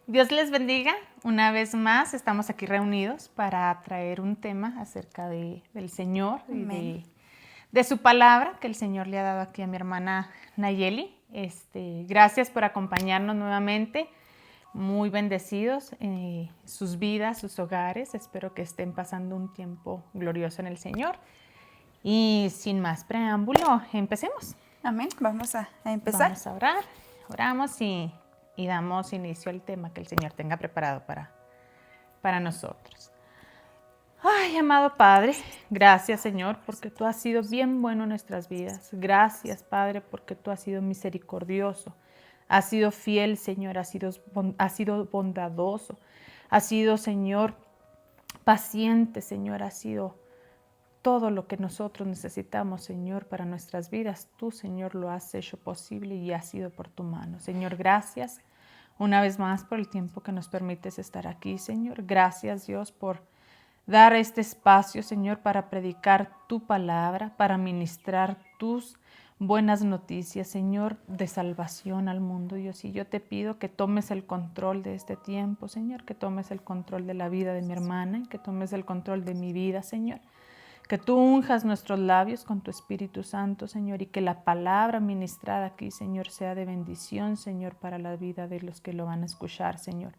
Dios les bendiga. Una vez más estamos aquí reunidos para traer un tema acerca del Señor y de su palabra que el Señor le ha dado aquí a mi hermana Nayeli. Gracias por acompañarnos nuevamente. Muy bendecidos sus vidas, sus hogares. Espero que estén pasando un tiempo glorioso en el Señor. Y sin más preámbulo, empecemos. Amén. Vamos a empezar. Vamos a orar. Oramos y damos inicio al tema que el Señor tenga preparado para nosotros. Ay, amado Padre, gracias Señor porque tú has sido bien bueno en nuestras vidas. Gracias Padre porque tú has sido misericordioso. Has sido fiel Señor, has sido bondadoso. Has sido Señor paciente Señor, has sido todo lo que nosotros necesitamos, Señor, para nuestras vidas. Tú, Señor, lo has hecho posible y ha sido por tu mano. Señor, gracias una vez más por el tiempo que nos permites estar aquí, Señor. Gracias, Dios, por dar este espacio, Señor, para predicar tu palabra, para ministrar tus buenas noticias, Señor, de salvación al mundo, Dios. Y yo te pido que tomes el control de este tiempo, Señor, que tomes el control de la vida de mi hermana y que tomes el control de mi vida, Señor. Que tú unjas nuestros labios con tu Espíritu Santo, Señor, y que la palabra ministrada aquí, Señor, sea de bendición, Señor, para la vida de los que lo van a escuchar, Señor.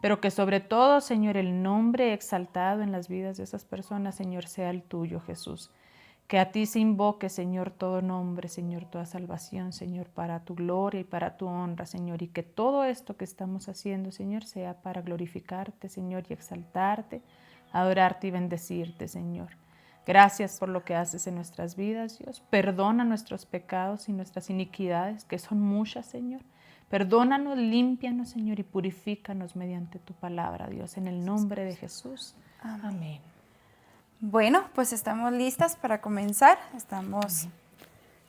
Pero que sobre todo, Señor, el nombre exaltado en las vidas de esas personas, Señor, sea el tuyo, Jesús. Que a ti se invoque, Señor, todo nombre, Señor, toda salvación, Señor, para tu gloria y para tu honra, Señor. Y que todo esto que estamos haciendo, Señor, sea para glorificarte, Señor, y exaltarte, adorarte y bendecirte, Señor. Gracias por lo que haces en nuestras vidas, Dios. Perdona nuestros pecados y nuestras iniquidades, que son muchas, Señor. Perdónanos, límpianos, Señor, y purifícanos mediante tu palabra, Dios. En el nombre de Jesús. Amén. Bueno, pues estamos listas para comenzar. Estamos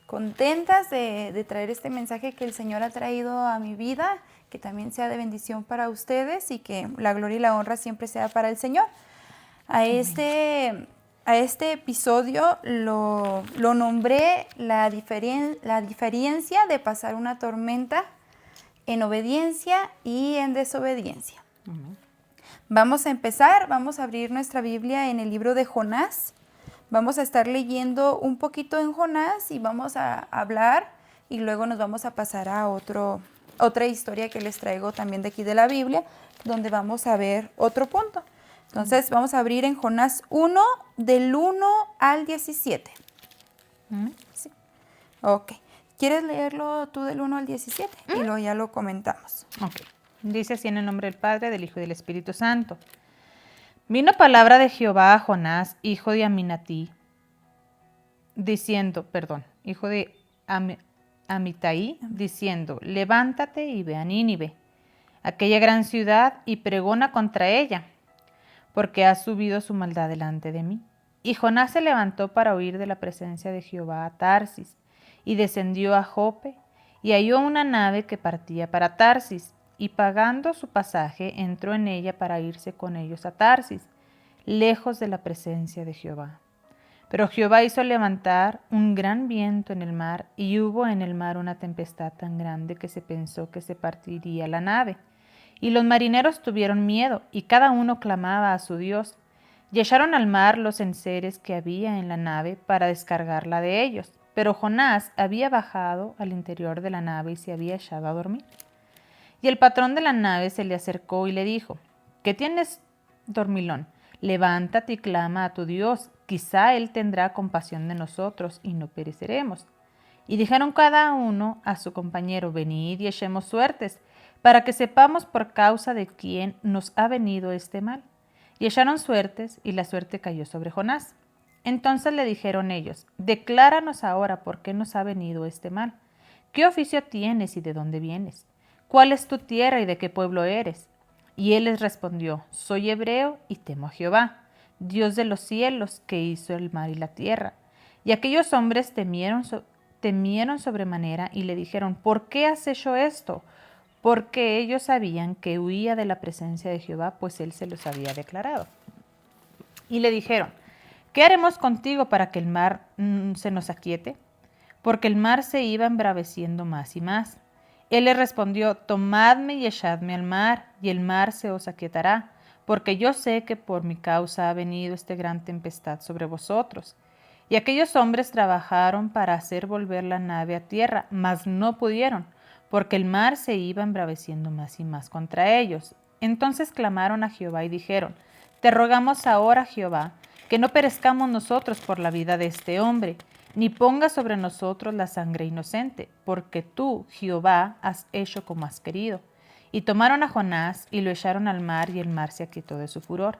contentas de traer este mensaje que el Señor ha traído a mi vida, que también sea de bendición para ustedes y que la gloria y la honra siempre sea para el Señor. A este episodio lo nombré la diferencia de pasar una tormenta en obediencia y en desobediencia. Vamos a empezar, vamos a abrir nuestra Biblia en el libro de Jonás. Vamos a estar leyendo un poquito en Jonás y vamos a hablar y luego nos vamos a pasar a otra historia que les traigo también de aquí de la Biblia, donde vamos a ver otro punto. Entonces vamos a abrir en Jonás 1, del 1 al 17. ¿Sí? Ok. ¿Quieres leerlo tú del 1 al 17? Y luego ya lo comentamos. Ok. Dice así en el nombre del Padre, del Hijo y del Espíritu Santo. Vino palabra de Jehová a Jonás, hijo de Amitai, diciendo, levántate y ve a Nínive, aquella gran ciudad, y pregona contra ella, porque ha subido su maldad delante de mí. Y Jonás se levantó para huir de la presencia de Jehová a Tarsis, y descendió a Jope, y halló una nave que partía para Tarsis, y pagando su pasaje entró en ella para irse con ellos a Tarsis, lejos de la presencia de Jehová. Pero Jehová hizo levantar un gran viento en el mar, y hubo en el mar una tempestad tan grande que se pensó que se partiría la nave. Y los marineros tuvieron miedo, y cada uno clamaba a su Dios, y echaron al mar los enseres que había en la nave para descargarla de ellos. Pero Jonás había bajado al interior de la nave y se había echado a dormir. Y el patrón de la nave se le acercó y le dijo, ¿qué tienes, dormilón? Levántate y clama a tu Dios, quizá Él tendrá compasión de nosotros y no pereceremos. Y dijeron cada uno a su compañero, venid y echemos suertes, para que sepamos por causa de quién nos ha venido este mal. Y echaron suertes, y la suerte cayó sobre Jonás. Entonces le dijeron ellos, decláranos ahora por qué nos ha venido este mal. ¿Qué oficio tienes y de dónde vienes? ¿Cuál es tu tierra y de qué pueblo eres? Y él les respondió, soy hebreo y temo a Jehová, Dios de los cielos, que hizo el mar y la tierra. Y aquellos hombres temieron sobremanera y le dijeron, ¿por qué has hecho esto? Porque ellos sabían que huía de la presencia de Jehová, pues él se los había declarado. Y le dijeron, ¿qué haremos contigo para que el mar se nos aquiete? Porque el mar se iba embraveciendo más y más. Él le respondió: tomadme y echadme al mar, y el mar se os aquietará, porque yo sé que por mi causa ha venido esta gran tempestad sobre vosotros. Y aquellos hombres trabajaron para hacer volver la nave a tierra, mas no pudieron, porque el mar se iba embraveciendo más y más contra ellos. Entonces clamaron a Jehová y dijeron: te rogamos ahora, Jehová, que no perezcamos nosotros por la vida de este hombre, ni pongas sobre nosotros la sangre inocente, porque tú, Jehová, has hecho como has querido. Y tomaron a Jonás y lo echaron al mar, y el mar se aquietó de su furor.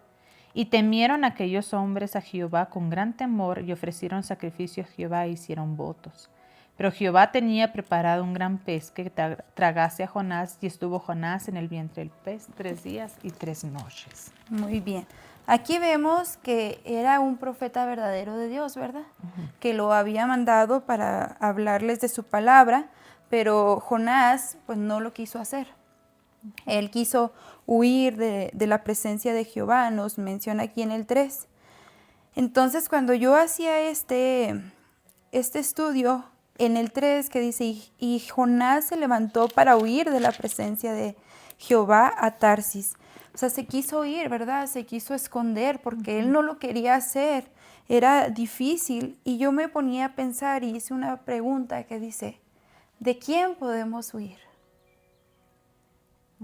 Y temieron aquellos hombres a Jehová con gran temor, y ofrecieron sacrificio a Jehová e hicieron votos. Pero Jehová tenía preparado un gran pez que tragase a Jonás, y estuvo Jonás en el vientre del pez 3 días y 3 noches. Muy bien. Aquí vemos que era un profeta verdadero de Dios, ¿verdad? Que lo había mandado para hablarles de su palabra, pero Jonás pues no lo quiso hacer. Él quiso huir de la presencia de Jehová, nos menciona aquí en el 3. Entonces, cuando yo hacía este estudio, en el 3 que dice, y Jonás se levantó para huir de la presencia de Jehová a Tarsis. O sea, se quiso ir, ¿verdad? Se quiso esconder porque él no lo quería hacer. Era difícil. Y yo me ponía a pensar y hice una pregunta que dice, ¿de quién podemos huir?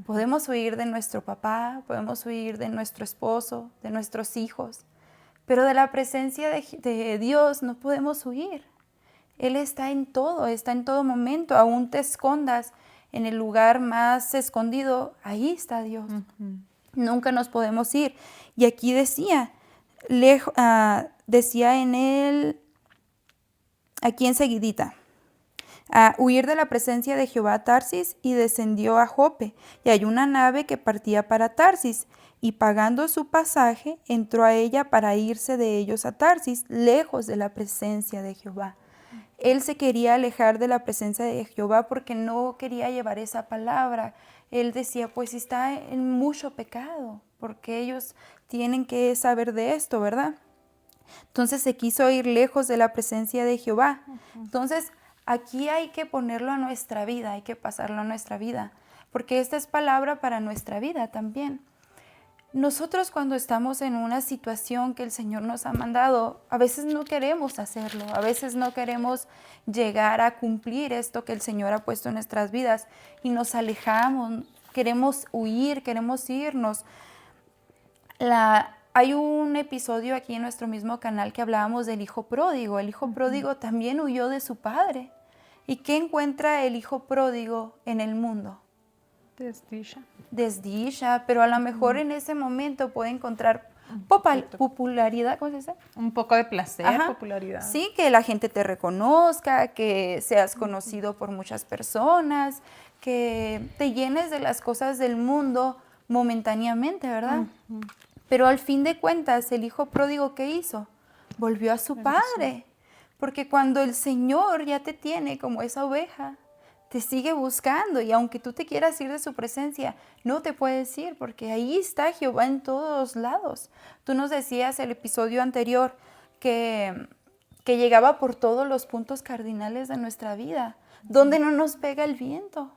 Podemos huir de nuestro papá, podemos huir de nuestro esposo, de nuestros hijos, pero de la presencia de Dios no podemos huir. Él está en todo momento. Aún te escondas en el lugar más escondido, ahí está Dios. Nunca nos podemos ir. Y aquí decía aquí enseguidita, a huir de la presencia de Jehová a Tarsis, y descendió a Jope, y hay una nave que partía para Tarsis, y pagando su pasaje, entró a ella para irse de ellos a Tarsis, lejos de la presencia de Jehová. Él se quería alejar de la presencia de Jehová porque no quería llevar esa palabra. Él decía, pues está en mucho pecado, porque ellos tienen que saber de esto, ¿verdad? Entonces se quiso ir lejos de la presencia de Jehová. Entonces, aquí hay que ponerlo a nuestra vida, hay que pasarlo a nuestra vida, porque esta es palabra para nuestra vida también. Nosotros cuando estamos en una situación que el Señor nos ha mandado, a veces no queremos hacerlo, a veces no queremos llegar a cumplir esto que el Señor ha puesto en nuestras vidas y nos alejamos, queremos huir, queremos irnos. Hay un episodio aquí en nuestro mismo canal que hablábamos del hijo pródigo. El hijo pródigo también huyó de su padre. ¿Y qué encuentra el hijo pródigo en el mundo? Desdicha, pero a lo mejor en ese momento puede encontrar popularidad, ¿cómo se dice? Un poco de placer, Ajá. popularidad. Sí, que la gente te reconozca, que seas conocido por muchas personas, que te llenes de las cosas del mundo momentáneamente, ¿verdad? Pero al fin de cuentas, el hijo pródigo, ¿qué hizo? Volvió a su padre, porque cuando el Señor ya te tiene como esa oveja, te sigue buscando, y aunque tú te quieras ir de su presencia, no te puedes ir, porque ahí está Jehová en todos lados. Tú nos decías el episodio anterior que llegaba por todos los puntos cardinales de nuestra vida, donde no nos pega el viento,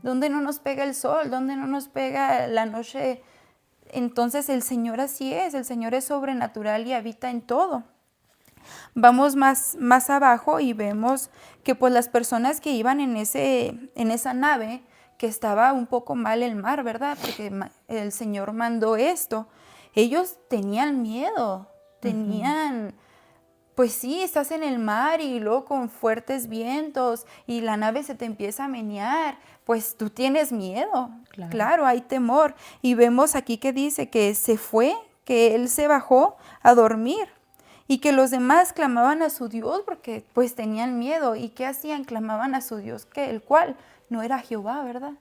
donde no nos pega el sol, donde no nos pega la noche. Entonces el Señor así es, el Señor es sobrenatural y habita en todo. Vamos más abajo y vemos que pues las personas que iban en esa nave, que estaba un poco mal el mar, ¿verdad? Porque el Señor mandó esto. Ellos tenían miedo, pues sí, estás en el mar y luego con fuertes vientos y la nave se te empieza a menear, pues tú tienes miedo, claro, hay temor. Y vemos aquí que dice que se fue, que él se bajó a dormir. Y que los demás clamaban a su Dios porque pues tenían miedo. ¿Y qué hacían? Clamaban a su Dios, el cual no era Jehová, ¿verdad?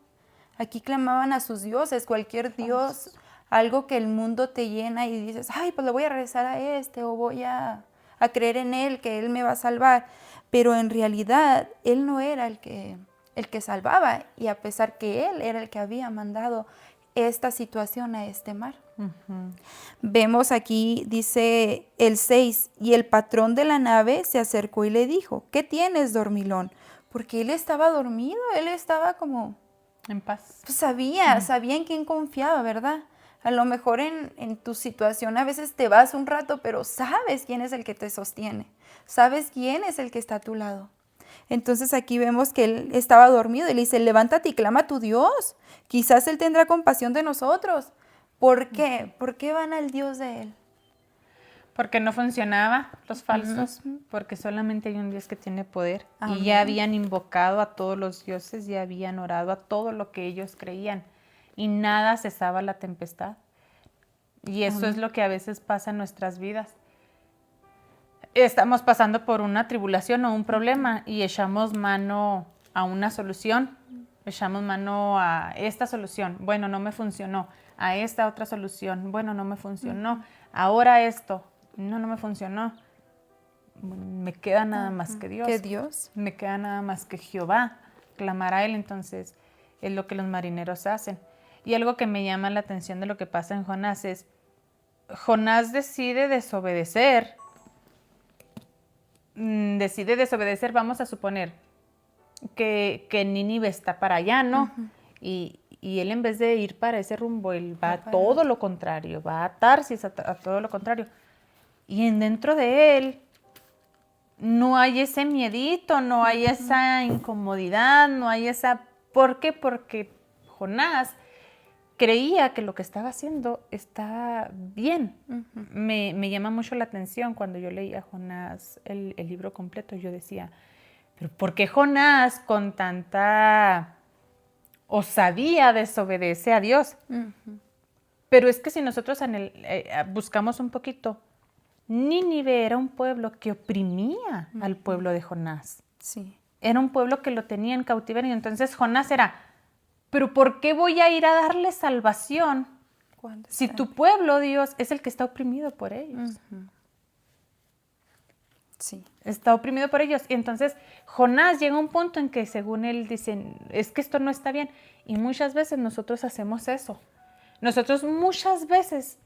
Aquí clamaban a sus dioses, cualquier Dios, algo que el mundo te llena y dices, ay, pues le voy a rezar a o voy a creer en él, que él me va a salvar. Pero en realidad él no era el que salvaba, y a pesar que él era el que había mandado esta situación a este mar. Vemos aquí, dice el 6, y el patrón de la nave se acercó y le dijo, ¿qué tienes, dormilón? porque él estaba dormido, él estaba como, En paz. pues sabía en quién confiaba, ¿verdad? A lo mejor en tu situación a veces te vas un rato, pero sabes quién es el que te sostiene, sabes quién es el que está a tu lado. Entonces aquí vemos que él estaba dormido y le dice, levántate y clama a tu Dios, quizás él tendrá compasión de nosotros. ¿Por qué? ¿Por qué van al Dios de él? Porque no funcionaba los falsos, porque solamente hay un Dios que tiene poder. Amén. Y ya habían invocado a todos los dioses, ya habían orado a todo lo que ellos creían. Y nada cesaba la tempestad. Y eso es lo que a veces pasa en nuestras vidas. Estamos pasando por una tribulación o un problema y echamos mano a una solución. Echamos mano a esta solución. Bueno, no me funcionó. A esta otra solución. Bueno, no me funcionó. Ahora esto. No me funcionó. Me queda nada más que Dios. ¿Qué Dios? Me queda nada más que Jehová. Clamar a Él, entonces es lo que los marineros hacen. Y algo que me llama la atención de lo que pasa en Jonás es, Jonás decide desobedecer, vamos a suponer que Nínive está para allá, ¿no? Y él en vez de ir para ese rumbo, él va a todo lo contrario, va a Tarsis a todo lo contrario. Y dentro de él no hay ese miedito, no hay esa incomodidad, no hay esa... ¿Por qué? Porque Jonás creía que lo que estaba haciendo estaba bien. Me llama mucho la atención cuando yo leía Jonás, el libro completo, yo decía, ¿pero por qué Jonás con tanta osadía desobedece a Dios? Pero es que si nosotros buscamos un poquito, Nínive era un pueblo que oprimía al pueblo de Jonás. Sí. Era un pueblo que lo tenía en cautiverio. Entonces Jonás era, ¿pero por qué voy a ir a darle salvación si tu pueblo, Dios, es el que está oprimido por ellos? Sí. Está oprimido por ellos. Y entonces Jonás llega a un punto en que según él dicen, es que esto no está bien. Y muchas veces nosotros hacemos eso. Nosotros muchas veces,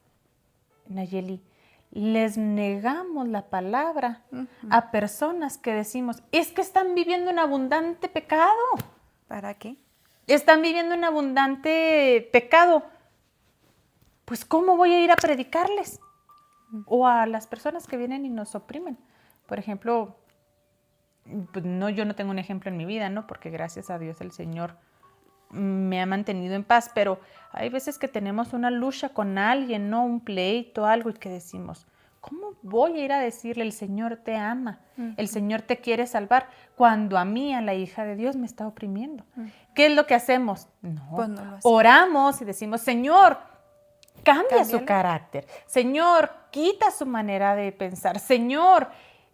Nayeli, les negamos la palabra a personas que decimos, es que están viviendo un abundante pecado. ¿Para qué? Están viviendo un abundante pecado. Pues ¿cómo voy a ir a predicarles? O a las personas que vienen y nos oprimen. Por ejemplo, pues yo no tengo un ejemplo en mi vida, ¿no? Porque gracias a Dios el Señor me ha mantenido en paz, pero hay veces que tenemos una lucha con alguien, ¿no? Un pleito, algo, y que decimos, ¿cómo voy a ir a decirle, el Señor te ama, el Señor te quiere salvar, cuando a mí, a la hija de Dios, me está oprimiendo? ¿Qué es lo que hacemos? No, pues no lo hacemos. Oramos y decimos, Señor, cambia su carácter, Señor, quita su manera de pensar, Señor,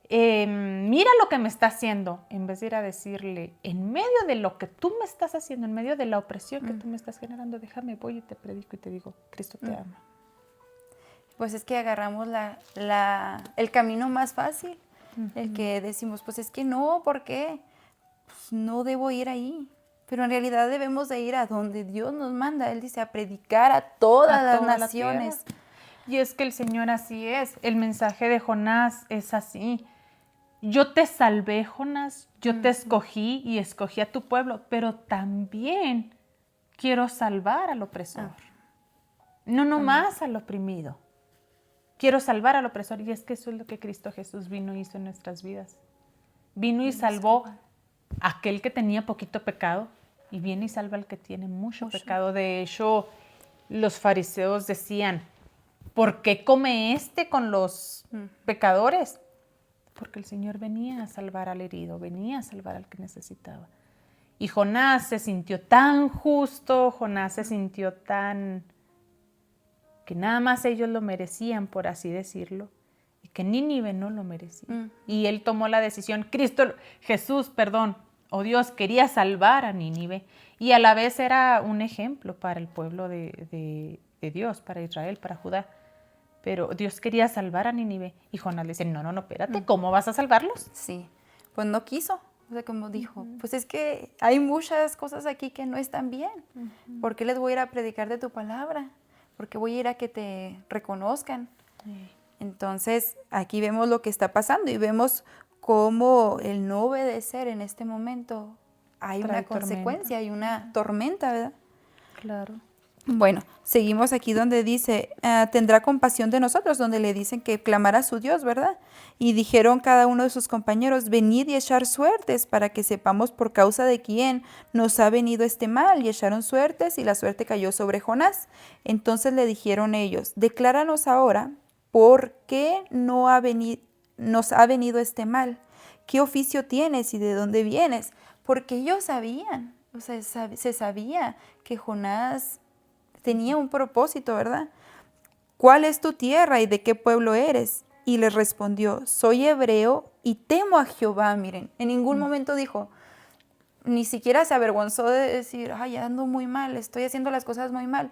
mira lo que me está haciendo, en vez de ir a decirle, en medio de lo que tú me estás haciendo, en medio de la opresión que tú me estás generando, déjame, voy y te predico y te digo, Cristo te ama. Pues es que agarramos el camino más fácil, el que decimos, pues es que no, ¿por qué? Pues no debo ir ahí. Pero en realidad debemos de ir a donde Dios nos manda. Él dice a predicar a todas las naciones. Y es que el Señor así es. El mensaje de Jonás es así. Yo te salvé, Jonás. Yo te escogí y escogí a tu pueblo. Pero también quiero salvar al opresor. No nomás al oprimido. Quiero salvar al opresor. Y es que eso es lo que Cristo Jesús vino y hizo en nuestras vidas. Vino y salvó a aquel que tenía poquito pecado. Y viene y salva al que tiene mucho pecado. De hecho, los fariseos decían, ¿por qué come con los pecadores? Porque el Señor venía a salvar al herido, venía a salvar al que necesitaba. Y Jonás se sintió tan justo, Jonás se sintió tan... que nada más ellos lo merecían, por así decirlo, y que Nínive no lo merecía. Y él tomó la decisión, Dios quería salvar a Nínive, y a la vez era un ejemplo para el pueblo de Dios, para Israel, para Judá. Pero Dios quería salvar a Nínive, y Jonás le dice, no, espérate, ¿cómo vas a salvarlos? Sí, pues no quiso. O sea, como dijo, pues es que hay muchas cosas aquí que no están bien. ¿Por qué les voy a ir a predicar de tu palabra? ¿Por qué voy a ir a que te reconozcan? Entonces, aquí vemos lo que está pasando y vemos cómo el no obedecer en este momento hay Trae una consecuencia, hay una tormenta, ¿verdad? Claro. Bueno, seguimos aquí donde dice, tendrá compasión de nosotros, donde le dicen que clamará a su Dios, ¿verdad? Y dijeron cada uno de sus compañeros, venid y echar suertes para que sepamos por causa de quién nos ha venido este mal. Y echaron suertes y la suerte cayó sobre Jonás. Entonces le dijeron ellos, decláranos ahora por qué nos ha venido este mal. ¿Qué oficio tienes y de dónde vienes? Porque ellos sabían, o sea, se sabía que Jonás tenía un propósito, ¿verdad? ¿Cuál es tu tierra y de qué pueblo eres? Y les respondió, soy hebreo y temo a Jehová. Miren, en ningún momento dijo, ni siquiera se avergonzó de decir, ay, ando muy mal, estoy haciendo las cosas muy mal.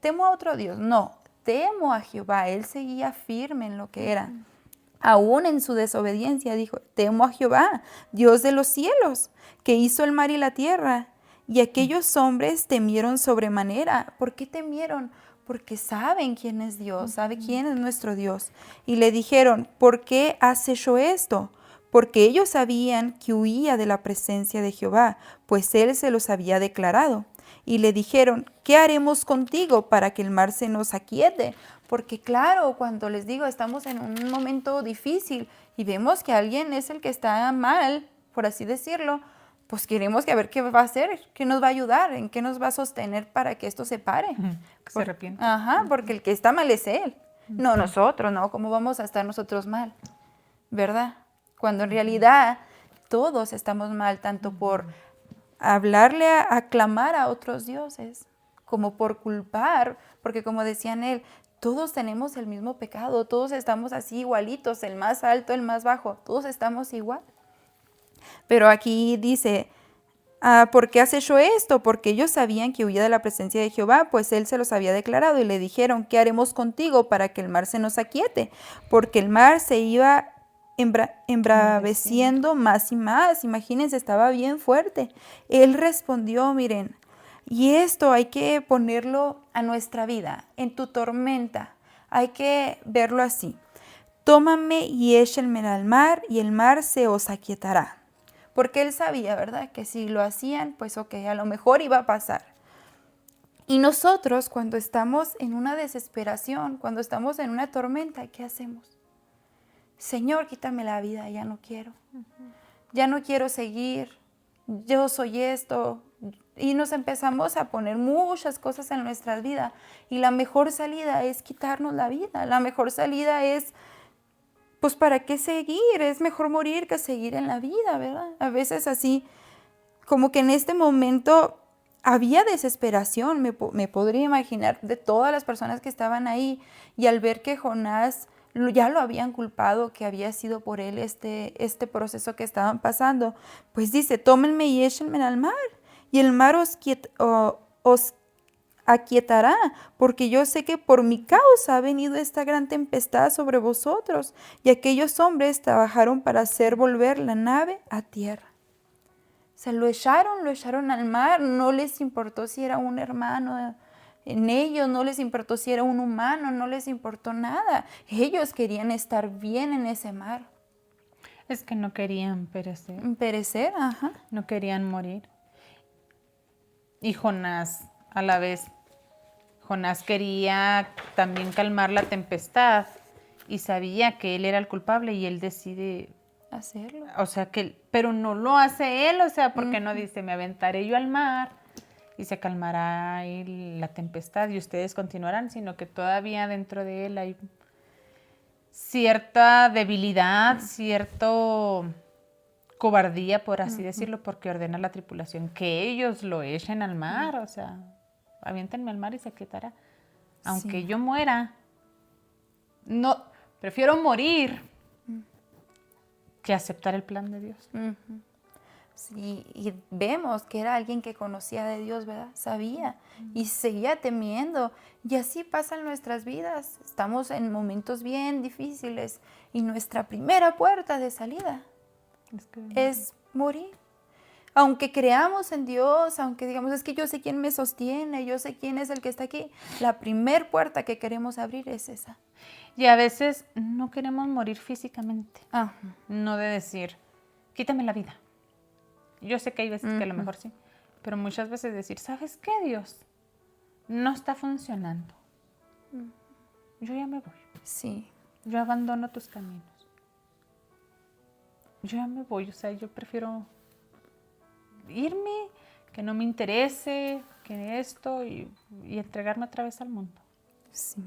Temo a otro Dios. No, temo a Jehová. Él seguía firme en lo que era. Aún en su desobediencia dijo, temo a Jehová, Dios de los cielos, que hizo el mar y la tierra. Y aquellos hombres temieron sobremanera. ¿Por qué temieron? Porque saben quién es Dios, saben quién es nuestro Dios. Y le dijeron, ¿por qué has hecho esto? Porque ellos sabían que huía de la presencia de Jehová, pues él se los había declarado. Y le dijeron, ¿qué haremos contigo para que el mar se nos aquiete? Porque claro, cuando les digo, estamos en un momento difícil y vemos que alguien es el que está mal, por así decirlo, pues queremos que a ver qué va a hacer, qué nos va a ayudar, en qué nos va a sostener para que esto se pare. Que se arrepienta. Ajá, porque el que está mal es él, no nosotros, ¿no? ¿Cómo vamos a estar nosotros mal? ¿Verdad? Cuando en realidad todos estamos mal, tanto por hablarle, aclamar a otros dioses, como por culpar, porque como decían él, todos tenemos el mismo pecado, todos estamos así igualitos, el más alto, el más bajo, todos estamos igual. Pero aquí dice, ¿por qué has hecho esto? Porque ellos sabían que huía de la presencia de Jehová, pues él se los había declarado y le dijeron, ¿qué haremos contigo para que el mar se nos aquiete? Porque el mar se iba embraveciendo más y más. Imagínense, estaba bien fuerte. Él respondió, miren, y esto hay que ponerlo a nuestra vida, en tu tormenta. Hay que verlo así. Tómame y échenme al mar y el mar se os aquietará. Porque él sabía, ¿verdad? Que si lo hacían, pues ok, a lo mejor iba a pasar. Y nosotros cuando estamos en una desesperación, cuando estamos en una tormenta, ¿qué hacemos? Señor, quítame la vida, ya no quiero. Ya no quiero seguir. Yo soy esto. Y nos empezamos a poner muchas cosas en nuestras vidas. Y la mejor salida es quitarnos la vida. La mejor salida es, pues, ¿para qué seguir? Es mejor morir que seguir en la vida, ¿verdad? A veces así, como que en este momento había desesperación, me podría imaginar, de todas las personas que estaban ahí. Y al ver que Jonás ya lo habían culpado, que había sido por él este proceso que estaban pasando, pues dice, tómenme y échenme al mar. Y el mar os aquietará, porque yo sé que por mi causa ha venido esta gran tempestad sobre vosotros. Y aquellos hombres trabajaron para hacer volver la nave a tierra. Se lo echaron al mar, no les importó si era un hermano en ellos, no les importó si era un humano, no les importó nada. Ellos querían estar bien en ese mar. Es que no querían perecer. Perecer, ajá. No querían morir. Y Jonás, a la vez, Jonás quería también calmar la tempestad y sabía que él era el culpable y él decide hacerlo. O sea, pero no lo hace él, o sea, porque no dice, me aventaré yo al mar y se calmará ahí la tempestad y ustedes continuarán, sino que todavía dentro de él hay cierta debilidad, cierto cobardía, por así decirlo, porque ordena a la tripulación que ellos lo echen al mar, o sea, aviéntenme al mar y se aquietará. Aunque yo muera, no, prefiero morir que aceptar el plan de Dios. Sí, y vemos que era alguien que conocía de Dios, ¿verdad? Sabía y seguía temiendo. Y así pasan nuestras vidas. Estamos en momentos bien difíciles y nuestra primera puerta de salida es morir. Aunque creamos en Dios, aunque digamos, es que yo sé quién me sostiene, yo sé quién es el que está aquí, la primer puerta que queremos abrir es esa. Y a veces no queremos morir físicamente. Ah, No de decir, quítame la vida. Yo sé que hay veces que a lo mejor sí, pero muchas veces decir, ¿sabes qué, Dios? No está funcionando. Yo ya me voy. sí. Yo abandono tus caminos. Yo ya me voy, o sea, yo prefiero irme, que no me interese, que esto y entregarme otra vez al mundo. Sí.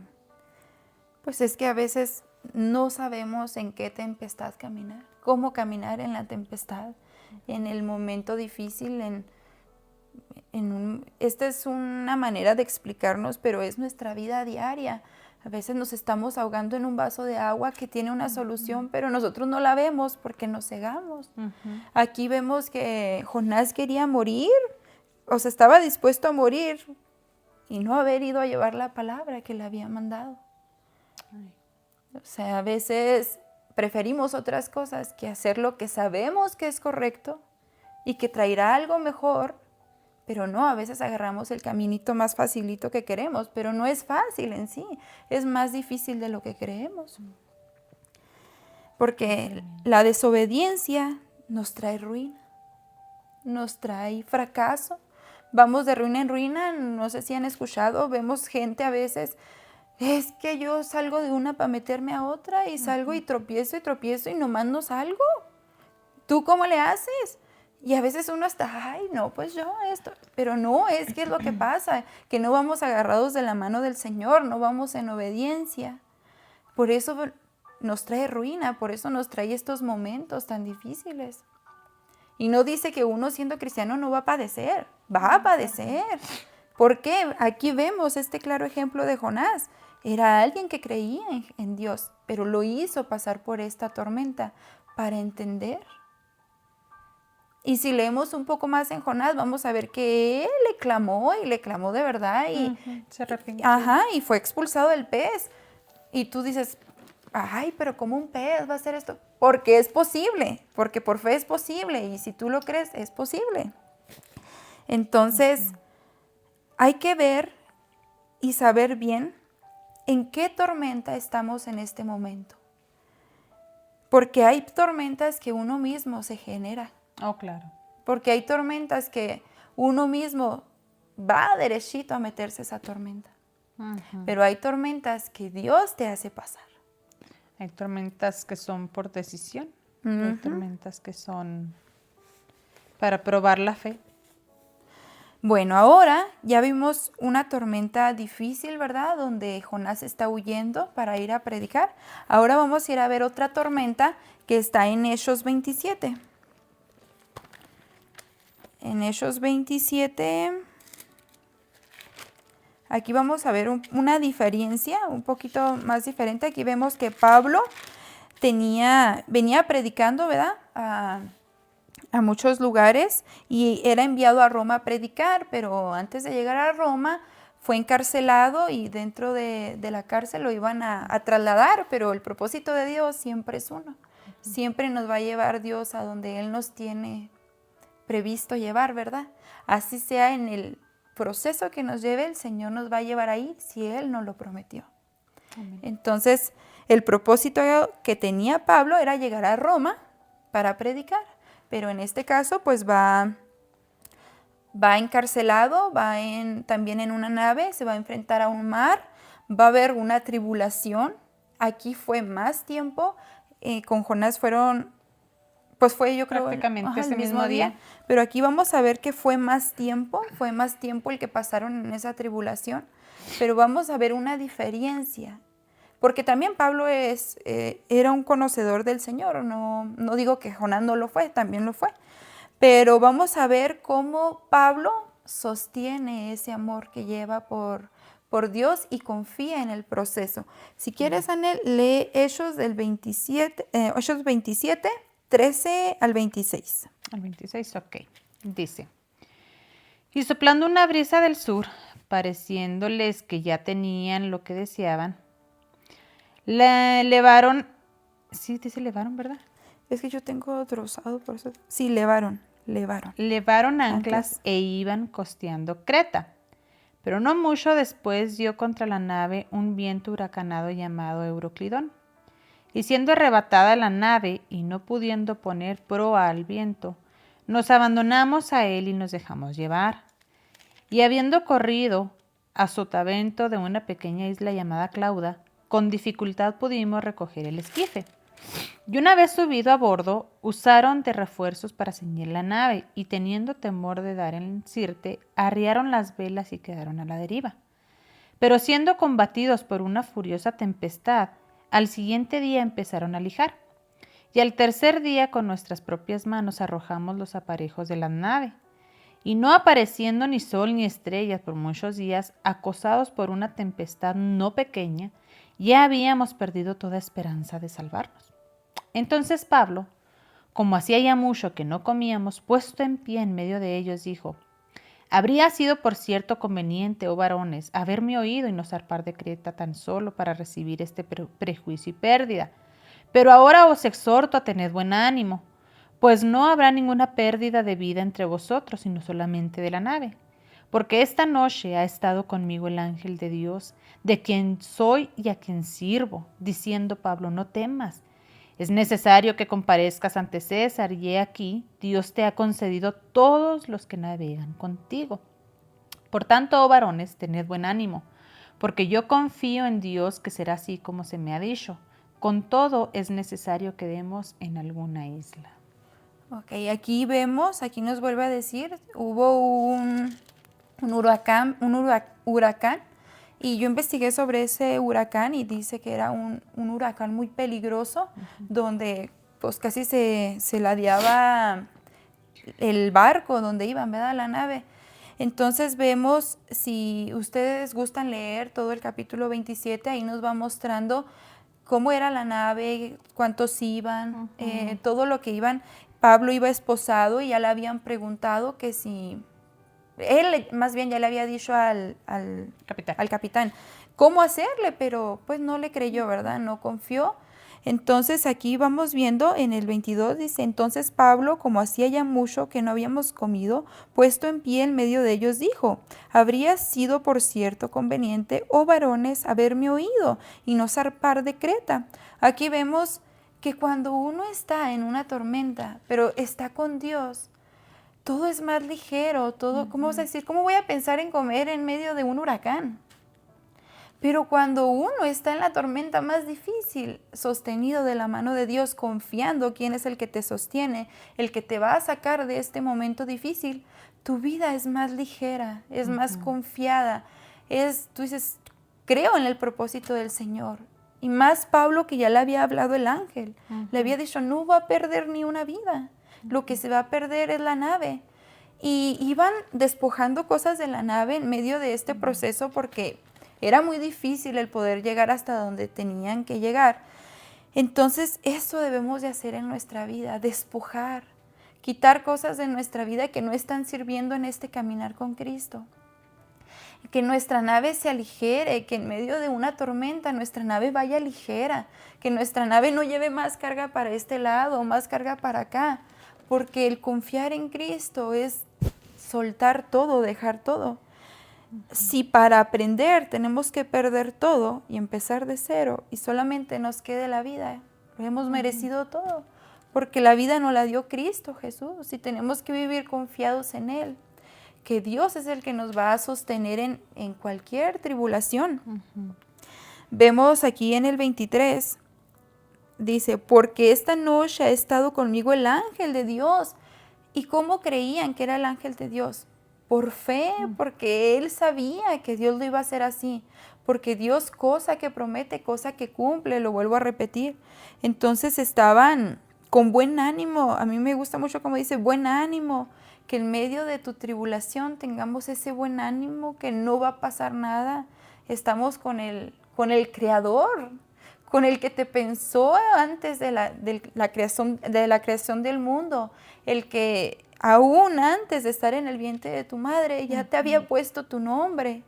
Pues es que a veces no sabemos en qué tempestad caminar, cómo caminar en la tempestad, en el momento difícil, esta es una manera de explicarnos, pero es nuestra vida diaria. A veces nos estamos ahogando en un vaso de agua que tiene una solución, pero nosotros no la vemos porque nos cegamos. Aquí vemos que Jonás quería morir, o sea, estaba dispuesto a morir y no haber ido a llevar la palabra que le había mandado. O sea, a veces preferimos otras cosas que hacer lo que sabemos que es correcto y que traerá algo mejor, pero no, a veces agarramos el caminito más facilito que queremos, pero no es fácil en sí, es más difícil de lo que creemos. Porque la desobediencia nos trae ruina, nos trae fracaso. Vamos de ruina en ruina, no sé si han escuchado, vemos gente a veces, es que yo salgo de una para meterme a otra y salgo y tropiezo y nomás no salgo. ¿Tú cómo le haces? Y a veces uno está, ay, no, pues yo esto. Pero no, es que es lo que pasa, que no vamos agarrados de la mano del Señor, no vamos en obediencia. Por eso nos trae ruina, por eso nos trae estos momentos tan difíciles. Y no dice que uno siendo cristiano no va a padecer, va a padecer. ¿Por qué? Aquí vemos este claro ejemplo de Jonás. Era alguien que creía en Dios, pero lo hizo pasar por esta tormenta para entender. Y si leemos un poco más en Jonás, vamos a ver que él le clamó y le clamó de verdad. Se arrepintió. Y fue expulsado del pez. Y tú dices, ay, pero ¿cómo un pez va a hacer esto? Porque es posible, porque por fe es posible. Y si tú lo crees, es posible. Entonces, hay que ver y saber bien en qué tormenta estamos en este momento. Porque hay tormentas que uno mismo se genera. Oh, claro. Porque hay tormentas que uno mismo va derechito a meterse esa tormenta. Pero hay tormentas que Dios te hace pasar. Hay tormentas que son por decisión. Hay tormentas que son para probar la fe. Bueno, ahora ya vimos una tormenta difícil, ¿verdad? Donde Jonás está huyendo para ir a predicar. Ahora vamos a ir a ver otra tormenta que está en Hechos 27. En Hechos 27, aquí vamos a ver una diferencia, un poquito más diferente. Aquí vemos que Pablo venía predicando, ¿verdad? A muchos lugares y era enviado a Roma a predicar, pero antes de llegar a Roma fue encarcelado y dentro de la cárcel lo iban a trasladar, pero el propósito de Dios siempre es uno. Siempre nos va a llevar Dios a donde Él nos tiene previsto llevar, ¿verdad? Así sea en el proceso que nos lleve, el Señor nos va a llevar ahí si Él nos lo prometió. Amén. Entonces, el propósito que tenía Pablo era llegar a Roma para predicar, pero en este caso pues va encarcelado, también en una nave, se va a enfrentar a un mar, va a haber una tribulación. Aquí fue más tiempo, con Jonás fue yo creo prácticamente ese mismo día. Pero aquí vamos a ver que fue más tiempo el que pasaron en esa tribulación, pero vamos a ver una diferencia. Porque también Pablo era un conocedor del Señor, no digo que Jonás no lo fue, también lo fue. Pero vamos a ver cómo Pablo sostiene ese amor que lleva por Dios y confía en el proceso. Si quieres, Anel, lee Hechos 27, 13 al 26. Al 26, ok. Dice, y soplando una brisa del sur, pareciéndoles que ya tenían lo que deseaban, la elevaron, sí, dice elevaron, ¿verdad? Es que yo tengo trozado por eso. Sí, levaron. levaron anclas e iban costeando Creta. Pero no mucho después dio contra la nave un viento huracanado llamado Euroclidón. Y siendo arrebatada la nave y no pudiendo poner proa al viento, nos abandonamos a él y nos dejamos llevar. Y habiendo corrido a sotavento de una pequeña isla llamada Clauda, con dificultad pudimos recoger el esquife. Y una vez subido a bordo, usaron de refuerzos para ceñir la nave, y teniendo temor de dar en Sirte, arriaron las velas y quedaron a la deriva. Pero siendo combatidos por una furiosa tempestad, al siguiente día empezaron a lijar. Y al tercer día con nuestras propias manos arrojamos los aparejos de la nave. Y no apareciendo ni sol ni estrellas por muchos días, acosados por una tempestad no pequeña, ya habíamos perdido toda esperanza de salvarnos. Entonces Pablo, como hacía ya mucho que no comíamos, puesto en pie en medio de ellos, dijo: habría sido por cierto conveniente, oh varones, haberme oído y no zarpar de Creta tan solo para recibir este prejuicio y pérdida. Pero ahora os exhorto a tener buen ánimo, pues no habrá ninguna pérdida de vida entre vosotros, sino solamente de la nave. Porque esta noche ha estado conmigo el ángel de Dios, de quien soy y a quien sirvo, diciendo Pablo: no temas. Es necesario que comparezcas ante César, y he aquí, Dios te ha concedido todos los que navegan contigo. Por tanto, oh varones, tened buen ánimo, porque yo confío en Dios que será así como se me ha dicho. Con todo, es necesario que demos en alguna isla. Ok, aquí nos vuelve a decir, hubo un huracán, y yo investigué sobre ese huracán y dice que era un huracán muy peligroso, donde pues casi se ladeaba el barco donde iban, ¿verdad? La nave. Entonces vemos, si ustedes gustan leer todo el capítulo 27, ahí nos va mostrando cómo era la nave, cuántos iban, todo lo que iban. Pablo iba esposado y ya le habían preguntado que si... Él más bien ya le había dicho al capitán cómo hacerle, pero pues no le creyó, ¿verdad? No confió. Entonces aquí vamos viendo en el 22, dice: entonces Pablo, como hacía ya mucho que no habíamos comido, puesto en pie en medio de ellos, dijo: habría sido por cierto conveniente, oh varones, haberme oído y no zarpar de Creta. Aquí vemos que cuando uno está en una tormenta, pero está con Dios, todo es más ligero, todo, ¿cómo vas a decir? ¿Cómo voy a pensar en comer en medio de un huracán? Pero cuando uno está en la tormenta más difícil, sostenido de la mano de Dios, confiando quién es el que te sostiene, el que te va a sacar de este momento difícil, tu vida es más ligera, es más confiada. Tú dices, creo en el propósito del Señor. Y más Pablo, que ya le había hablado el ángel, le había dicho: no va a perder ni una vida. Lo que se va a perder es la nave. Y iban despojando cosas de la nave en medio de este proceso, porque era muy difícil el poder llegar hasta donde tenían que llegar. Entonces eso debemos de hacer en nuestra vida: despojar, quitar cosas de nuestra vida que no están sirviendo en este caminar con Cristo. Que nuestra nave se aligere, que en medio de una tormenta nuestra nave vaya ligera, que nuestra nave no lleve más carga para este lado, más carga para acá. Porque el confiar en Cristo es soltar todo, dejar todo. Si para aprender tenemos que perder todo y empezar de cero y solamente nos quede la vida, lo hemos merecido todo. Porque la vida nos la dio Cristo Jesús y tenemos que vivir confiados en Él. Que Dios es el que nos va a sostener en cualquier tribulación. Vemos aquí en el 23... dice: porque esta noche ha estado conmigo el ángel de Dios. ¿Y cómo creían que era el ángel de Dios? Por fe, porque él sabía que Dios lo iba a hacer así. Porque Dios, cosa que promete, cosa que cumple, lo vuelvo a repetir. Entonces estaban con buen ánimo. A mí me gusta mucho como dice: buen ánimo. Que en medio de tu tribulación tengamos ese buen ánimo, que no va a pasar nada. Estamos con el Creador, con el que te pensó antes de la creación del mundo, el que aún antes de estar en el vientre de tu madre ya te había puesto tu nombre,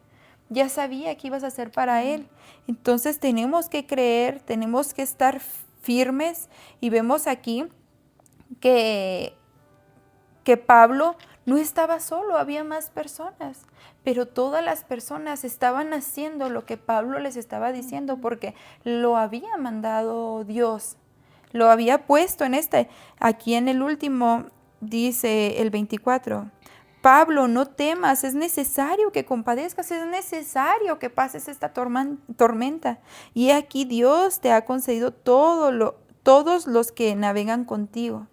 ya sabía qué ibas a hacer para Él. Entonces tenemos que creer, tenemos que estar firmes, y vemos aquí que que Pablo no estaba solo, había más personas, pero todas las personas estaban haciendo lo que Pablo les estaba diciendo porque lo había mandado Dios, lo había puesto en aquí en el último dice el 24, Pablo, no temas, es necesario que compadezcas, es necesario que pases esta tormenta. Y aquí Dios te ha concedido todos los que navegan contigo.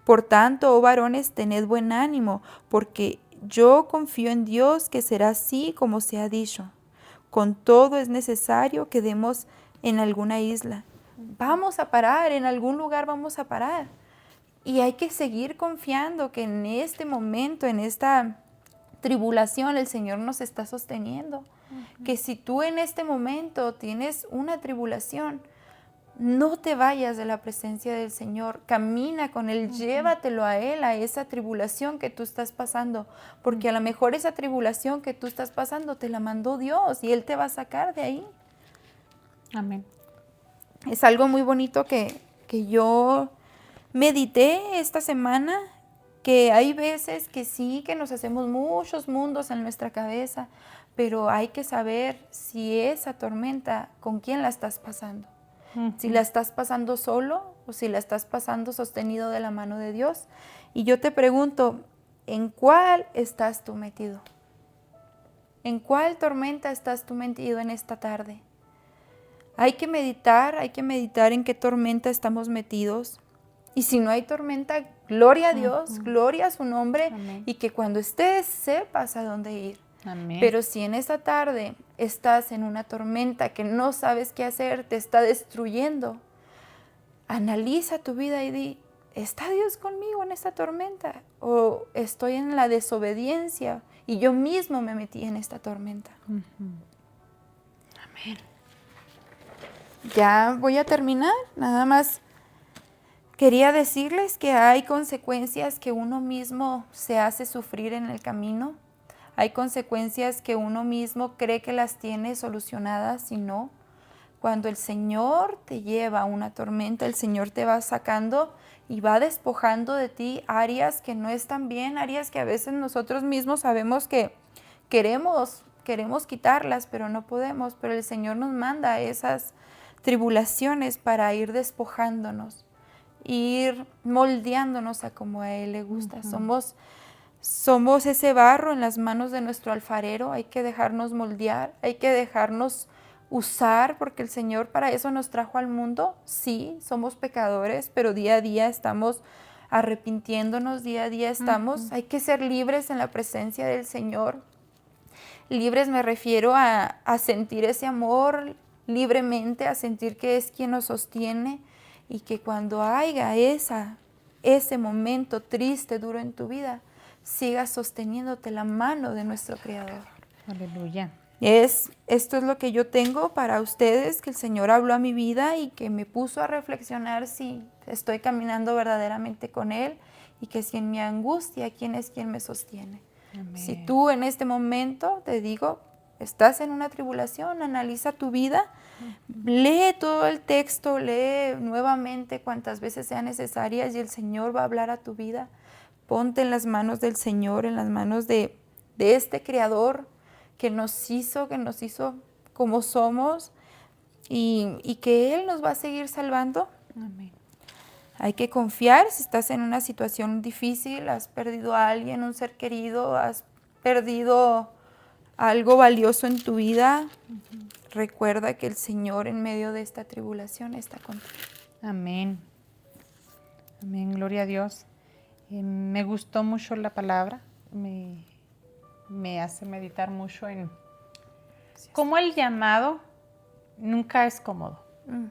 Por tanto, oh varones, tened buen ánimo, porque yo confío en Dios que será así como se ha dicho. Con todo es necesario que demos en alguna isla. Vamos a parar, en algún lugar vamos a parar. Y hay que seguir confiando que en este momento, en esta tribulación, el Señor nos está sosteniendo. Que si tú en este momento tienes una tribulación, no te vayas de la presencia del Señor, camina con Él, llévatelo a Él, a esa tribulación que tú estás pasando, porque a lo mejor esa tribulación que tú estás pasando te la mandó Dios y Él te va a sacar de ahí. Amén. Es algo muy bonito que yo medité esta semana, que hay veces que sí, que nos hacemos muchos mundos en nuestra cabeza, pero hay que saber si esa tormenta, ¿con quién la estás pasando? Si la estás pasando solo o si la estás pasando sostenido de la mano de Dios. Y yo te pregunto, ¿en cuál estás tú metido? ¿En cuál tormenta estás tú metido en esta tarde? Hay que meditar en qué tormenta estamos metidos. Y si no hay tormenta, gloria a Dios, gloria a su nombre. Amén. Y que cuando estés sepas a dónde ir. Amén. Pero si en esta tarde estás en una tormenta que no sabes qué hacer, te está destruyendo, analiza tu vida y di, ¿está Dios conmigo en esta tormenta? ¿O estoy en la desobediencia y yo mismo me metí en esta tormenta? Amén. Ya voy a terminar, nada más quería decirles que hay consecuencias que uno mismo se hace sufrir en el camino. Hay consecuencias que uno mismo cree que las tiene solucionadas y no. Cuando el Señor te lleva a una tormenta, el Señor te va sacando y va despojando de ti áreas que no están bien, áreas que a veces nosotros mismos sabemos que queremos quitarlas, pero no podemos. Pero el Señor nos manda esas tribulaciones para ir despojándonos, ir moldeándonos a como a Él le gusta. Somos ese barro en las manos de nuestro alfarero, hay que dejarnos moldear, hay que dejarnos usar, porque el Señor para eso nos trajo al mundo. Sí, somos pecadores, pero día a día estamos arrepintiéndonos, día a día estamos, hay que ser libres en la presencia del Señor. Libres me refiero a sentir ese amor libremente, a sentir que es quien nos sostiene y que cuando haya ese momento triste, duro en tu vida, sigas sosteniéndote la mano de nuestro Creador. Aleluya. Esto es lo que yo tengo para ustedes, que el Señor habló a mi vida y que me puso a reflexionar si estoy caminando verdaderamente con Él y que si en mi angustia, ¿quién es quien me sostiene? Amén. Si tú en este momento, te digo, estás en una tribulación, analiza tu vida, lee todo el texto, lee nuevamente cuantas veces sean necesarias y el Señor va a hablar a tu vida. Ponte en las manos del Señor, en las manos de este Creador que nos hizo como somos y que Él nos va a seguir salvando. Amén. Hay que confiar. Si estás en una situación difícil, has perdido a alguien, un ser querido, has perdido algo valioso en tu vida, recuerda que el Señor en medio de esta tribulación está contigo. Amén. Amén, gloria a Dios. Me gustó mucho la palabra, me hace meditar mucho en cómo el llamado nunca es cómodo,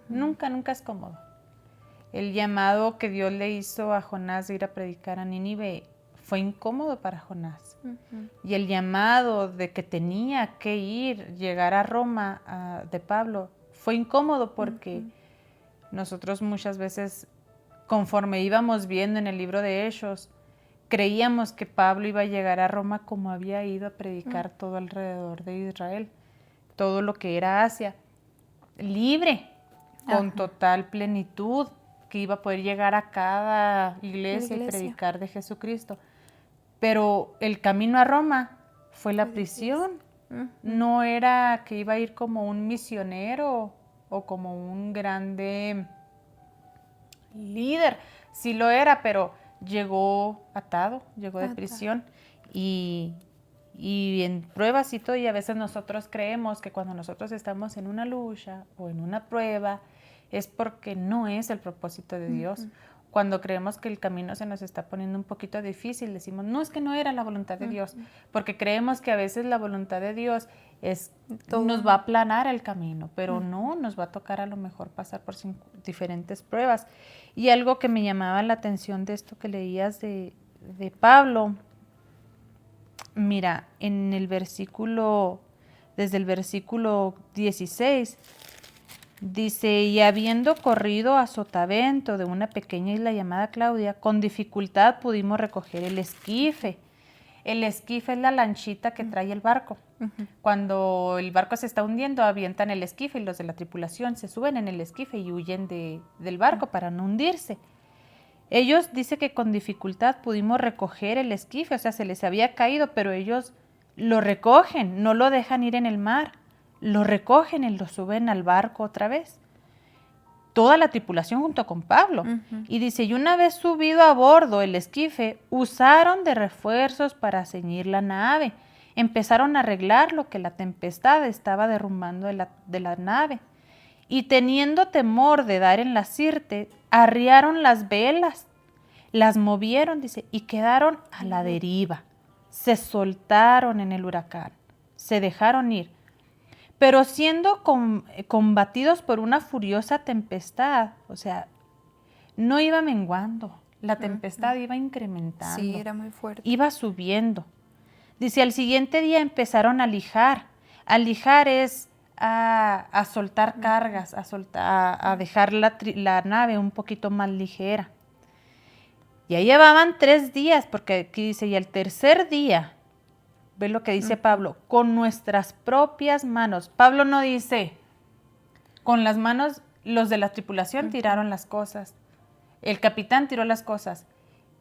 nunca es cómodo. El llamado que Dios le hizo a Jonás de ir a predicar a Nínive fue incómodo para Jonás. Y el llamado de que tenía que llegar a Roma de Pablo, fue incómodo porque nosotros muchas veces, conforme íbamos viendo en el libro de Hechos, creíamos que Pablo iba a llegar a Roma como había ido a predicar todo alrededor de Israel, todo lo que era Asia, libre, con total plenitud, que iba a poder llegar a cada iglesia y predicar de Jesucristo. pero el camino a Roma fue la prisión. No era que iba a ir como un misionero o como un grande líder. Sí lo era, pero llegó atado, llegó de prisión y en pruebas y todo, y a veces nosotros creemos que cuando nosotros estamos en una lucha o en una prueba es porque no es el propósito de Dios. Cuando creemos que el camino se nos está poniendo un poquito difícil, decimos, no, es que no era la voluntad de Dios, porque creemos que a veces la voluntad de Dios nos va a aplanar el camino, pero no, nos va a tocar a lo mejor pasar por diferentes pruebas. Y algo que me llamaba la atención de esto que leías de Pablo, mira, en el versículo, desde el versículo 16, dice, y habiendo corrido a Sotavento de una pequeña isla llamada Claudia, con dificultad pudimos recoger el esquife. El esquife es la lanchita que trae el barco. Cuando el barco se está hundiendo, avientan el esquife y los de la tripulación se suben en el esquife y huyen del barco para no hundirse. Ellos dice que con dificultad pudimos recoger el esquife, o sea, se les había caído, pero ellos lo recogen, no lo dejan ir en el mar, lo recogen y lo suben al barco otra vez. Toda la tripulación junto con Pablo. Y dice, y una vez subido a bordo el esquife, usaron de refuerzos para ceñir la nave. Empezaron a arreglar lo que la tempestad estaba derrumbando de la nave. Y teniendo temor de dar en la sirte, arriaron las velas, las movieron, dice, y quedaron a la deriva. Se soltaron en el huracán, se dejaron ir. Pero siendo combatidos por una furiosa tempestad, o sea, no iba menguando, la tempestad iba incrementando. Sí, era muy fuerte. Iba subiendo. Dice, al siguiente día empezaron a lijar. A lijar es a soltar cargas, a dejar la nave un poquito más ligera. Ya llevaban 3 días, porque aquí dice, y al tercer día, ve lo que dice Pablo, con nuestras propias manos. Pablo no dice, con las manos, los de la tripulación tiraron las cosas. El capitán tiró las cosas.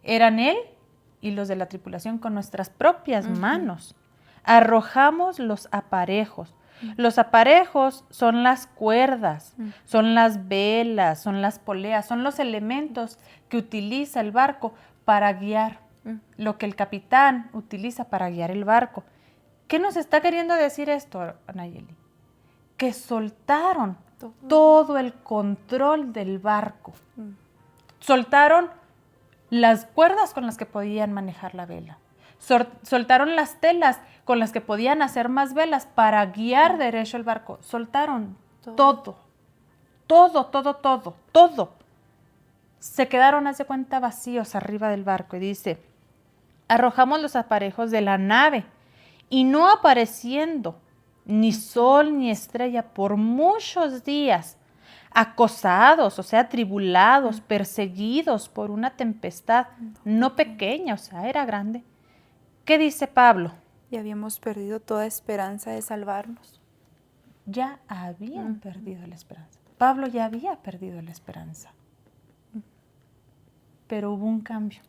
Eran él y los de la tripulación con nuestras propias manos. Arrojamos los aparejos. Los aparejos son las cuerdas, son las velas, son las poleas, son los elementos que utiliza el barco para guiar, lo que el capitán utiliza para guiar el barco. ¿Qué nos está queriendo decir esto, Nayeli? Que soltaron todo el control del barco. Soltaron las cuerdas con las que podían manejar la vela. Soltaron las telas con las que podían hacer más velas para guiar derecho el barco. Soltaron todo. Se quedaron, haz de cuenta, vacíos arriba del barco. Y dice, arrojamos los aparejos de la nave y no apareciendo ni sol ni estrella por muchos días, acosados, o sea, atribulados, perseguidos por una tempestad no pequeña, o sea, era grande. ¿Qué dice Pablo? Y habíamos perdido toda esperanza de salvarnos. Ya habían perdido la esperanza. Pablo ya había perdido la esperanza. Pero hubo un cambio.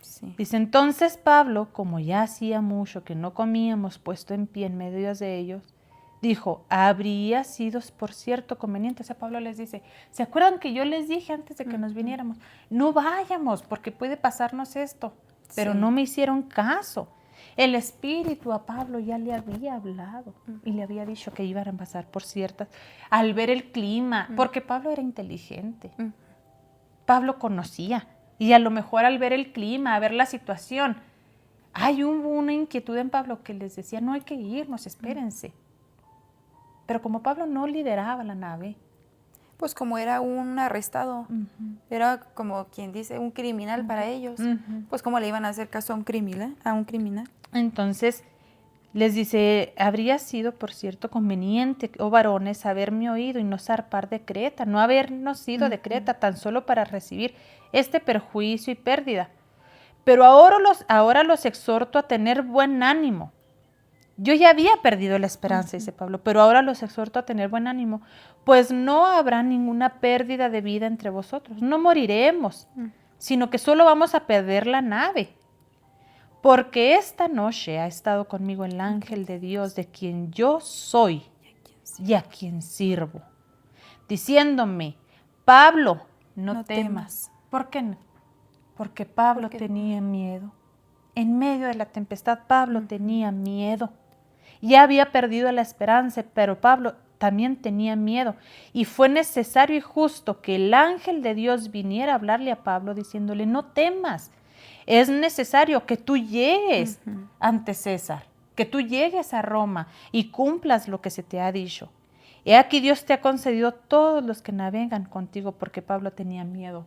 Sí. Dice, entonces Pablo, como ya hacía mucho que no comíamos puesto en pie en medio de ellos, dijo, habría sido por cierto conveniente. O sea, Pablo les dice, ¿se acuerdan que yo les dije antes de que nos viniéramos? No vayamos porque puede pasarnos esto. Pero no me hicieron caso. El Espíritu a Pablo ya le había hablado y le había dicho que iban a pasar por ciertas, al ver el clima, porque Pablo era inteligente. Pablo conocía y a lo mejor al ver el clima, a ver la situación, hubo una inquietud en Pablo que les decía, no hay que irnos, espérense. Pero como Pablo no lideraba la nave, pues como era un arrestado, era como quien dice un criminal para ellos, pues como le iban a hacer caso a un criminal, Entonces les dice, habría sido por cierto conveniente, oh varones, haberme oído y no zarpar de Creta, no habernos ido de Creta tan solo para recibir este perjuicio y pérdida. Pero ahora los exhorto a tener buen ánimo. Yo ya había perdido la esperanza, dice Pablo, pero ahora los exhorto a tener buen ánimo, pues no habrá ninguna pérdida de vida entre vosotros, no moriremos, sino que solo vamos a perder la nave. porque esta noche ha estado conmigo el ángel de Dios, de quien yo soy y a quien sirvo, diciéndome, Pablo, no temas. ¿Por qué no? Porque Pablo tenía miedo. En medio de la tempestad, Pablo tenía miedo. Ya había perdido la esperanza, pero Pablo también tenía miedo. Y fue necesario y justo que el ángel de Dios viniera a hablarle a Pablo diciéndole, no temas. Es necesario que tú llegues ante César, que tú llegues a Roma y cumplas lo que se te ha dicho. He aquí Dios te ha concedido todos los que navegan contigo, porque Pablo tenía miedo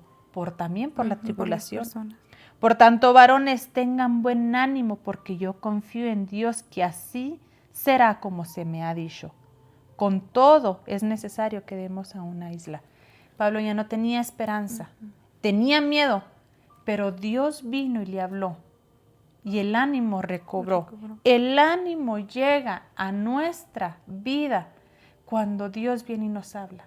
también por la tribulación. Por tanto, varones, tengan buen ánimo, porque yo confío en Dios que así será como se me ha dicho. Con todo, es necesario que demos a una isla. Pablo ya no tenía esperanza, tenía miedo, pero Dios vino y le habló. Y el ánimo recobró. El ánimo llega a nuestra vida cuando Dios viene y nos habla.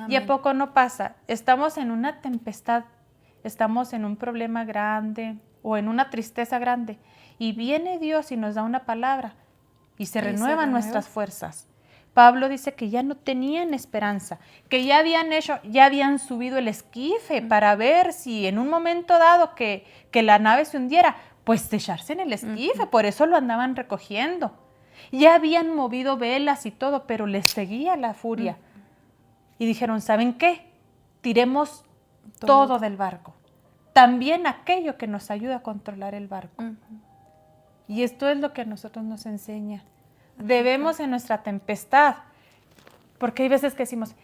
¿Y a poco no pasa? Estamos en una tempestad, estamos en un problema grande o en una tristeza grande y viene Dios y nos da una palabra y se renuevan nuestras fuerzas. Pablo dice que ya no tenían esperanza, que ya habían subido el esquife para ver si en un momento dado que la nave se hundiera, pues echarse en el esquife, por eso lo andaban recogiendo. Ya habían movido velas y todo, pero les seguía la furia. Y dijeron, ¿saben qué? Tiremos todo del barco. También aquello que nos ayuda a controlar el barco. Y esto es lo que a nosotros nos enseña. Debemos en nuestra tempestad, porque hay veces que decimos,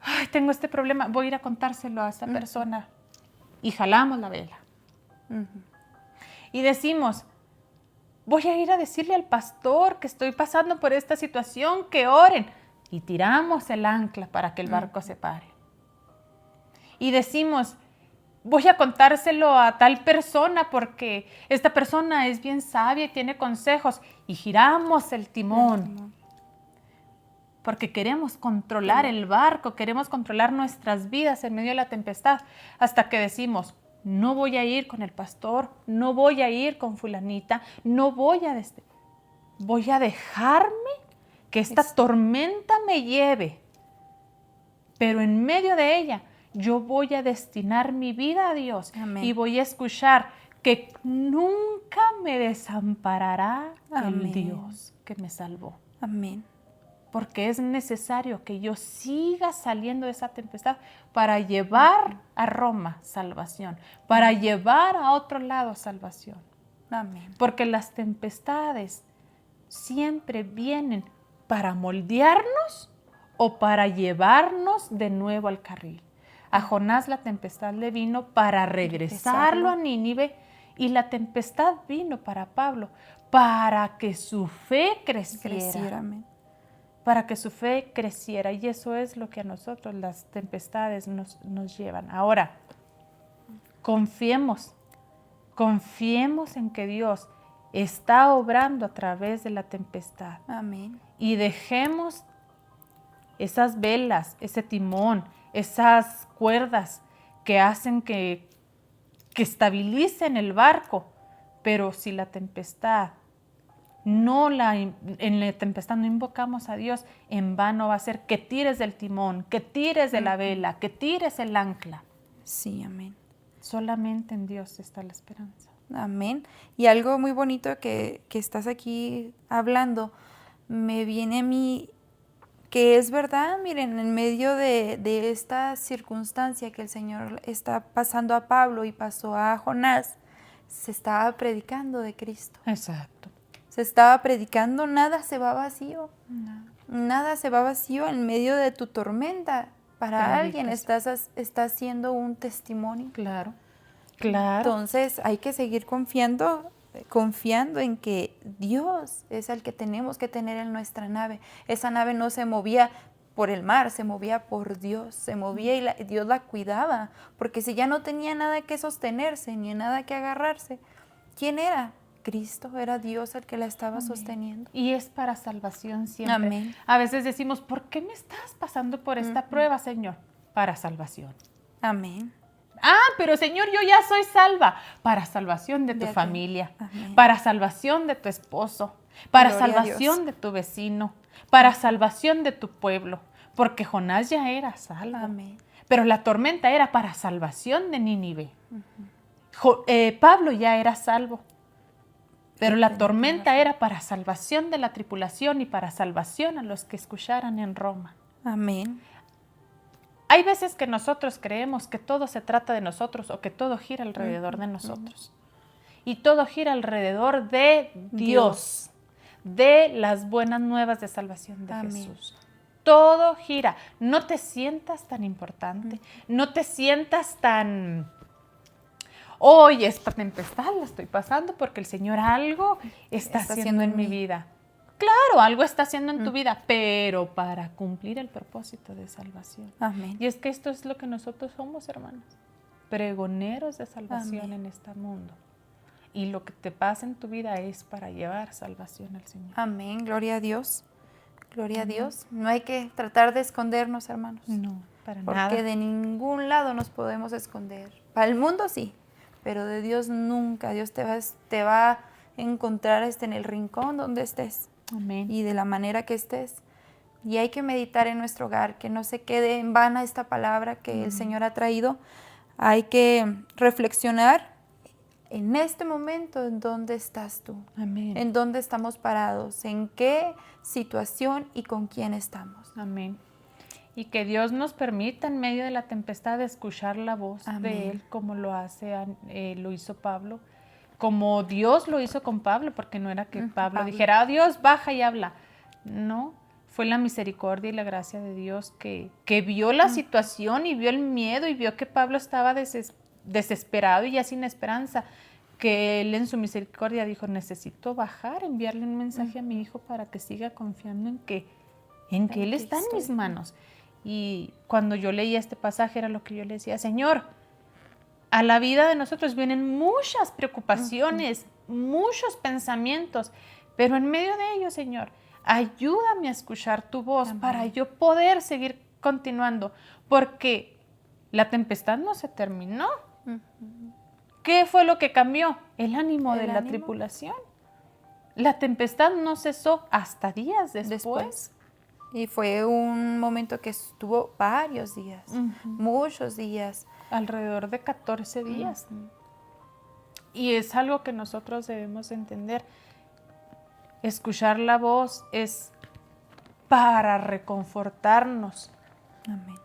ay, tengo este problema, voy a ir a contárselo a esta persona. Y jalamos la vela. Y decimos, voy a ir a decirle al pastor que estoy pasando por esta situación, que oren. Y tiramos el ancla para que el barco se pare. Y decimos, voy a contárselo a tal persona porque esta persona es bien sabia y tiene consejos. Y giramos el timón. Porque queremos controlar el barco, queremos controlar nuestras vidas en medio de la tempestad. Hasta que decimos, no voy a ir con el pastor, no voy a ir con fulanita, no voy a dejarme que esta tormenta me lleve. Pero en medio de ella, yo voy a destinar mi vida a Dios. Amén. Y voy a escuchar que nunca me desamparará el Dios que me salvó. Amén. Porque es necesario que yo siga saliendo de esa tempestad para llevar a Roma salvación, para llevar a otro lado salvación. Amén. Porque las tempestades siempre vienen para moldearnos o para llevarnos de nuevo al carril. A Jonás la tempestad le vino para regresarlo a Nínive, y la tempestad vino para Pablo, para que su fe creciera. Amén. Para que su fe creciera. Y eso es lo que a nosotros las tempestades nos llevan. Ahora, confiemos en que Dios está obrando a través de la tempestad. Amén. Y dejemos esas velas, ese timón, esas cuerdas que hacen que estabilicen el barco. Pero si la tempestad en la tempestad no invocamos a Dios, en vano va a ser que tires del timón, que tires de la vela, que tires el ancla. Sí, amén. Solamente en Dios está la esperanza. Amén. Y algo muy bonito que estás aquí hablando, me viene a mí que es verdad. Miren, en medio de esta circunstancia que el Señor está pasando a Pablo y pasó a Jonás, se estaba predicando de Cristo. Exacto. Se estaba predicando, nada se va vacío. No. Nada se va vacío en medio de tu tormenta. Para alguien estás haciendo un testimonio. Claro, claro. Entonces hay que seguir confiando en que Dios es el que tenemos que tener en nuestra nave. Esa nave no se movía por el mar, se movía por Dios, se movía y Dios la cuidaba, porque si ya no tenía nada que sostenerse ni nada que agarrarse, ¿quién era? Cristo, era Dios el que la estaba sosteniendo. Y es para salvación siempre. Amén. A veces decimos, ¿por qué me estás pasando por esta prueba, Señor? Para salvación. Amén. pero Señor, yo ya soy salva. Para salvación de tu familia, para salvación de tu esposo, para salvación de tu vecino, para salvación de tu pueblo. Porque Jonás ya era salvo. Amén. Pero la tormenta era para salvación de Nínive. Pablo ya era salvo. Pero la tormenta era para salvación de la tripulación y para salvación a los que escucharan en Roma. Amén. Hay veces que nosotros creemos que todo se trata de nosotros o que todo gira alrededor de nosotros. Y todo gira alrededor de Dios, de las buenas nuevas de salvación de Jesús. Todo gira. No te sientas tan importante, no te sientas tan... Hoy esta tempestad la estoy pasando porque el Señor algo está haciendo en mi vida. Claro, algo está haciendo en tu vida, pero para cumplir el propósito de salvación. Amén. Y es que esto es lo que nosotros somos, hermanos. Pregoneros de salvación en este mundo. Y lo que te pasa en tu vida es para llevar salvación al Señor. Amén. Gloria a Dios. Gloria a Dios. No hay que tratar de escondernos, hermanos. No, para nada. Porque de ningún lado nos podemos esconder. Para el mundo sí, pero de Dios nunca. Dios te va a encontrar en el rincón donde estés. Amén. Y de la manera que estés. Y hay que meditar en nuestro hogar, que no se quede en vana esta palabra que el Señor ha traído. Hay que reflexionar en este momento en dónde estás tú. Amén. En dónde estamos parados, en qué situación y con quién estamos. Amén. Y que Dios nos permita en medio de la tempestad escuchar la voz de Él como lo hizo Pablo. Como Dios lo hizo con Pablo, porque no era que Pablo dijera, Dios, baja y habla. No, fue la misericordia y la gracia de Dios que vio la situación y vio el miedo y vio que Pablo estaba desesperado y ya sin esperanza, que Él en su misericordia dijo, necesito bajar, enviarle un mensaje a mi hijo para que siga confiando en que Él está en mis manos. Y cuando yo leía este pasaje era lo que yo le decía, Señor, a la vida de nosotros vienen muchas preocupaciones, muchos pensamientos, pero en medio de ellos, Señor, ayúdame a escuchar tu voz para yo poder seguir continuando, porque la tempestad no se terminó. ¿Qué fue lo que cambió? El ánimo de la tripulación. La tempestad no cesó hasta días después. Y fue un momento que estuvo varios días, muchos días. Alrededor de 14 días. Y es algo que nosotros debemos entender. Escuchar la voz es para reconfortarnos. Amén.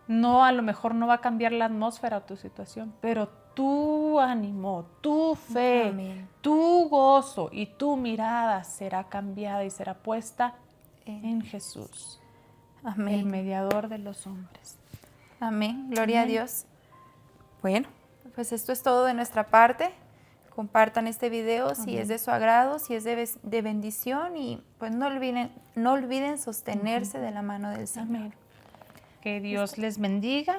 No, a lo mejor no va a cambiar la atmósfera o tu situación, pero tu ánimo, tu fe, tu gozo y tu mirada será cambiada y será puesta en Jesús, el mediador de los hombres. Amén. Gloria a Dios. Bueno, pues esto es todo de nuestra parte. Compartan este video si es de su agrado, si es de bendición y pues no olviden sostenerse de la mano del Señor. Amén. Que Dios les bendiga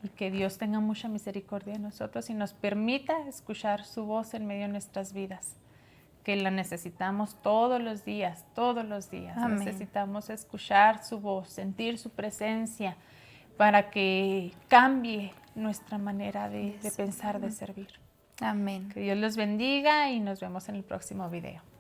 y que Dios tenga mucha misericordia de nosotros y nos permita escuchar su voz en medio de nuestras vidas. Que la necesitamos todos los días, todos los días. Amén. Necesitamos escuchar su voz, sentir su presencia para que cambie nuestra manera de pensar, de servir. Amén. Que Dios los bendiga y nos vemos en el próximo video.